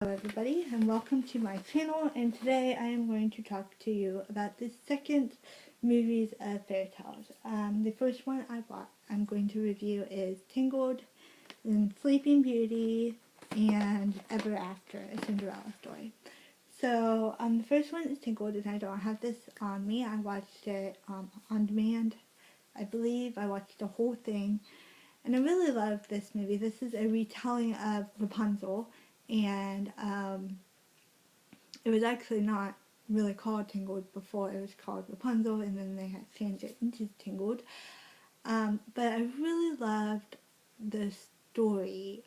Hello everybody and welcome to my channel, and today I am going to talk to you about the second movies of fairy tales. The first one I'm going to review is Tangled, then Sleeping Beauty, and Ever After, a Cinderella story. So the first one is Tangled, and I don't have this on me. I watched it on demand. I believe I watched the whole thing. And I really love this movie. This is a retelling of Rapunzel, and it was actually not really called Tangled before. It was called Rapunzel, and then they had changed it into Tangled. But I really loved the story.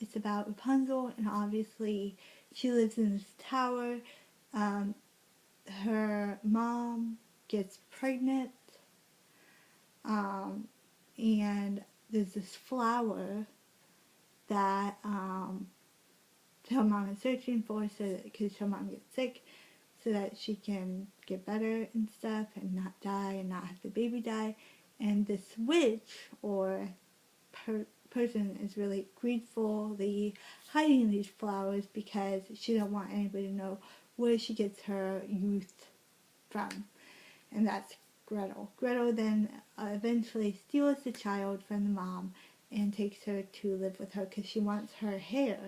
It's about Rapunzel, and obviously she lives in this tower. Her mom gets pregnant, and there's this flower that her mom is searching for, so because her mom gets sick, so that she can get better and stuff and not die and not have the baby die. And this witch or person is really greedfully hiding these flowers because she don't want anybody to know where she gets her youth from. And that's Gretel. Gretel then eventually steals the child from the mom and takes her to live with her because she wants her hair.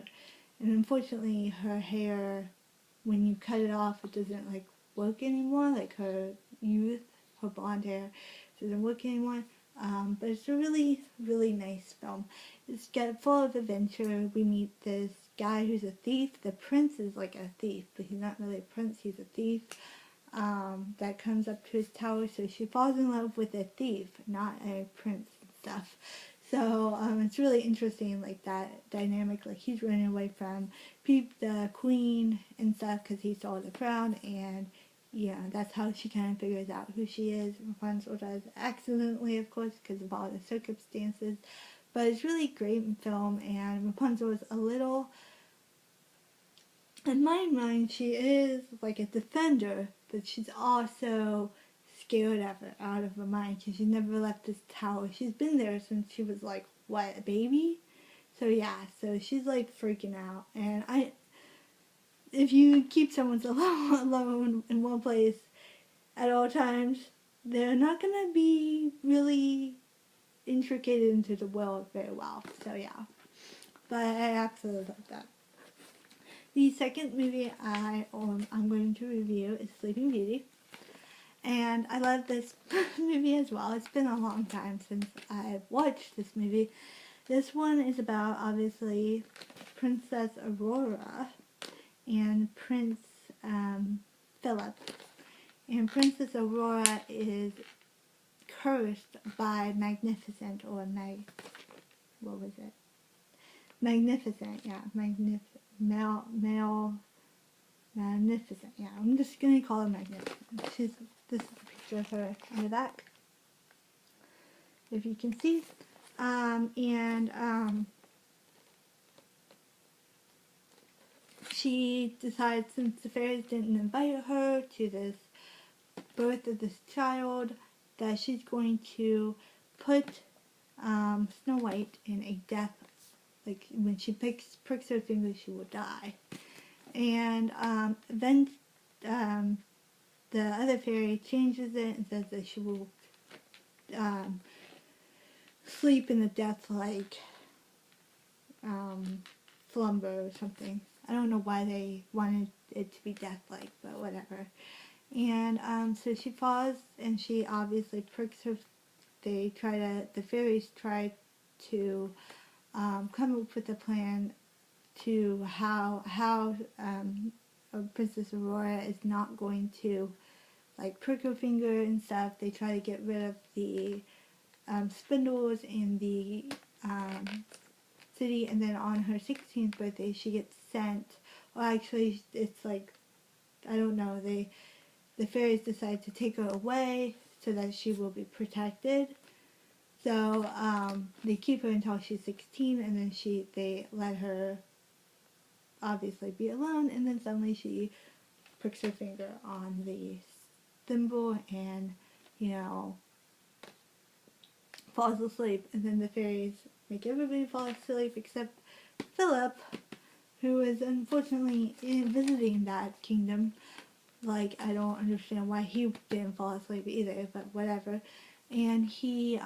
And unfortunately, her hair, when you cut it off, it doesn't work anymore. Like her youth, her blonde hair doesn't work anymore. But it's a really, really nice film. It's full of adventure. We meet this guy who's a thief. The prince is like a thief, but he's not really a prince. He's a thief. That comes up to his tower, so she falls in love with a thief, not a prince and stuff. So it's really interesting, like that dynamic. Like he's running away from the queen and stuff because he stole the crown, and yeah, that's how she kind of figures out who she is. Rapunzel does, accidentally, of course, because of all the circumstances. But it's really great in film, and Rapunzel is a little, in my mind, she is like a defender, but she's also scared of her, out of her mind, because she never left this tower. She's been there since she was like, what, a baby? So yeah, so she's like freaking out. And if you keep someone alone in one place at all times, they're not going to be really intricate into the world very well. So yeah, but I absolutely love that. The second movie I'm going to review is Sleeping Beauty. And I love this movie as well. It's been a long time since I've watched this movie. This one is about, obviously, Princess Aurora and Prince Philip. And Princess Aurora is cursed by Magnificent, or what was it? Magnificent, yeah. Magnificent, yeah. I'm just going to call her Magnificent. This is a picture of her on the back, if you can see. She decides, since the fairies didn't invite her to this birth of this child, that she's going to put Snow White in a death, like when she pricks her finger, she will die. And then the other fairy changes it and says that she will sleep in a death-like slumber or something. I don't know why they wanted it to be death-like, but whatever. And so she falls, and she obviously pricks her. The fairies try to come up with a plan to how Princess Aurora is not going to prick her finger and stuff. They try to get rid of the spindles in the city, and then on her 16th birthday she gets sent, well actually it's like, I don't know, the fairies decide to take her away so that she will be protected. So they keep her until she's 16, and then they let her obviously be alone, and then suddenly she pricks her finger on the thimble and, falls asleep. And then the fairies make everybody fall asleep except Philip, who is unfortunately visiting that kingdom. Like, I don't understand why he didn't fall asleep either, but whatever. And he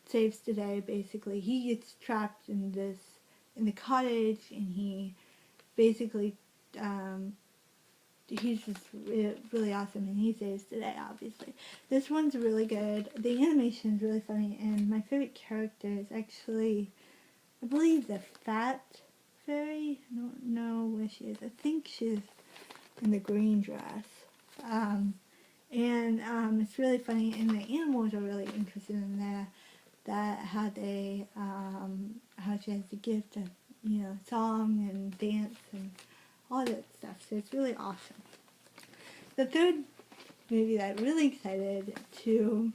saves the day, basically. He gets trapped in the cottage, and he basically, he's just really awesome, and he saves the day, obviously. This one's really good. The animation is really funny, and my favorite character is actually, I believe, the fat fairy. I don't know where she is. I think she's in the green dress. It's really funny, and the animals are really interested in there. That how they, how she has the gift of, song and dance and all that stuff. So it's really awesome. The third movie that I'm really excited to,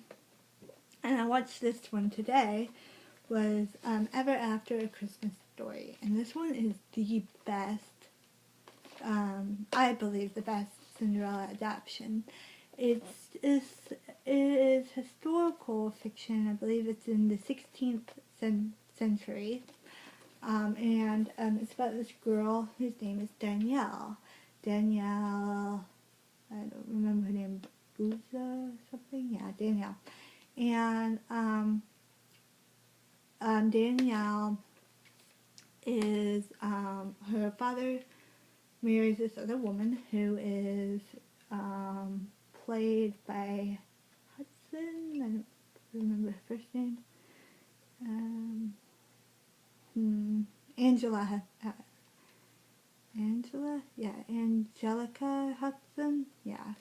and I watched this one today, was Ever After A Christmas Story. And this one is the best, I believe the best Cinderella adaptation. It is historical fiction. I believe it's in the 16th century. It's about this girl whose name is Danielle. Danielle, I don't remember her name, Booza or something? Yeah, Danielle. And Danielle is, her father marries this other woman who is played by Hudson. I don't remember her first name. Angelica Hudson. Yeah.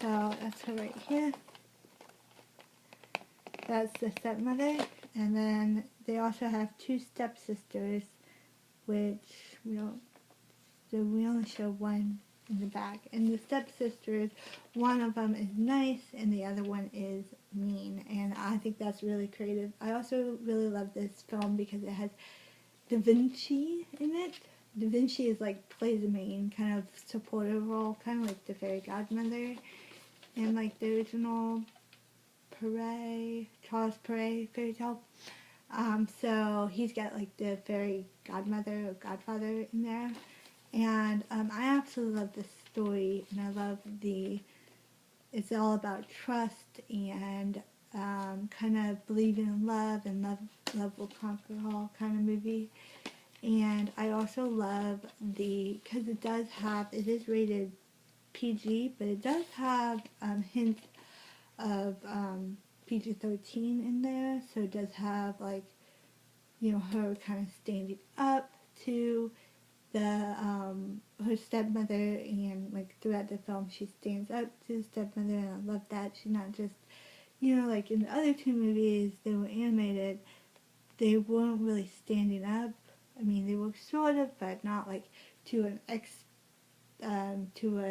So that's her right here. That's the stepmother, and then they also have two stepsisters, which we only show one in the back. And the stepsisters, one of them is nice and the other one is mean, and I think that's really creative. I also really love this film because it has Da Vinci in it. Da Vinci is plays a main kind of supportive role, kind of like the fairy godmother in the original Charles Perret fairy tale. So he's got the fairy godmother or godfather in there. And I absolutely love this story, and I love it's all about trust and kind of believing in love, and love will conquer all kind of movie. And I also love because it is rated PG, but it does have hints of PG-13 in there, so it does have her kind of standing up to her stepmother, and throughout the film she stands up to the stepmother, and I love that. She's not just, in the other two movies they were animated, they weren't really standing up. I mean, they were sort of, but not to an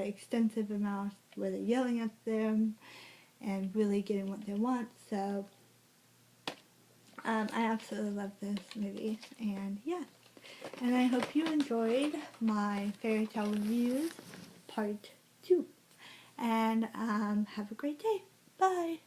extensive amount where they're yelling at them and really getting what they want. So I absolutely love this movie, and yeah. And I hope you enjoyed my fairy tale reviews part 2. And have a great day. Bye.